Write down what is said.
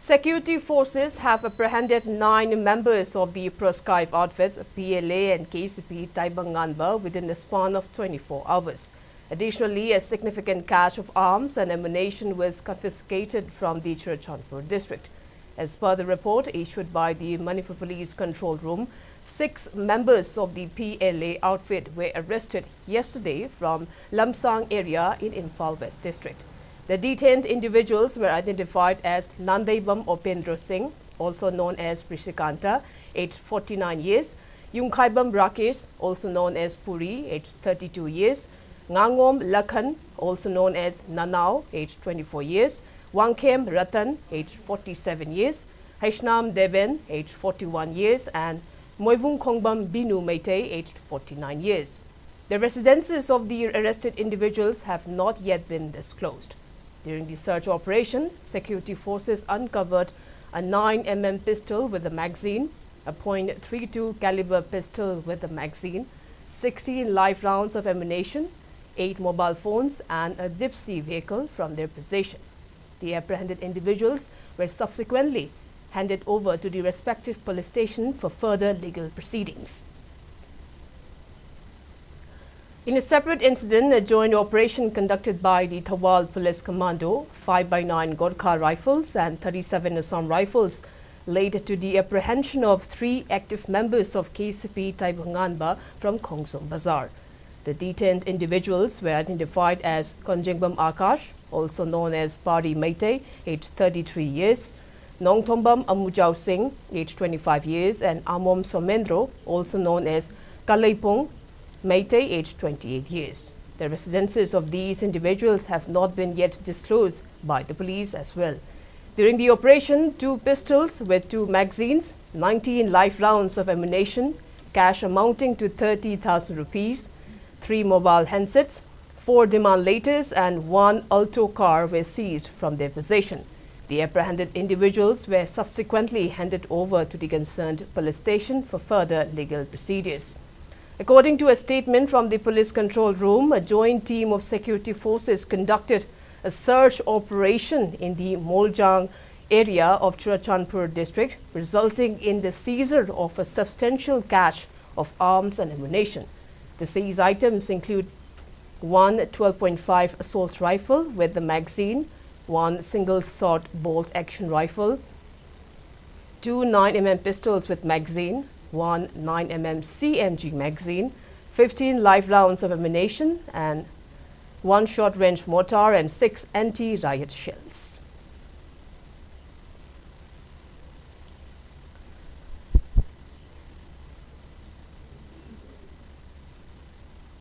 Security forces have apprehended 9 members of the proscribed outfits PLA and KCP Taibanganba within the span of 24 hours. Additionally, a significant cache of arms and ammunition was confiscated from the Ccpur district. As per the report issued by the Manipur Police Control Room, 6 members of the PLA outfit were arrested yesterday from Lamsang area in Imphal West district. The detained individuals were identified as Nandaibam Opendra Singh, also known as Prishikanta, aged 49 years, Yungkhaibam Rakesh, also known as Puri, aged 32 years, Ngangom Lakhan, also known as Nanao, aged 24 years, Wangkem Ratan, aged 47 years, Haishnam Deben, aged 41 years, and Moibung Khongbam Binu Meitei, aged 49 years. The residences of the arrested individuals have not yet been disclosed. During the search operation, security forces uncovered a 9mm pistol with a magazine, a .32 caliber pistol with a magazine, 16 live rounds of ammunition, 8 mobile phones and a gypsy vehicle from their possession. The apprehended individuals were subsequently handed over to the respective police station for further legal proceedings. In a separate incident, a joint operation conducted by the Thawal Police Commando, 5x9 Gorkha rifles and 37 Assam rifles led to the apprehension of 3 active members of KCP Taibanganba from Khongsom Bazaar. The detained individuals were identified as Konjengbam Akash, also known as Pari Meitei, aged 33 years, Nongthombam Amujao Singh, aged 25 years, and Amom Somendro, also known as Kalaipong Meitei, aged 28 years. The residences of these individuals have not been yet disclosed by the police as well. During the operation, 2 pistols with 2 magazines, 19 live rounds of ammunition, cash amounting to 30,000 rupees, 3 mobile handsets, 4 demand letters and 1 Alto car were seized from their possession. The apprehended individuals were subsequently handed over to the concerned police station for further legal procedures. According to a statement from the police control room, a joint team of security forces conducted a search operation in the Moljang area of Churachandpur district, resulting in the seizure of a substantial cache of arms and ammunition. The seized items include 1 12.5 assault rifle with the magazine, 1 single-shot bolt-action rifle, 2 9mm pistols with magazine, 1 9mm CMG magazine, 15 live rounds of ammunition, and 1 short-range mortar and 6 anti-riot shells.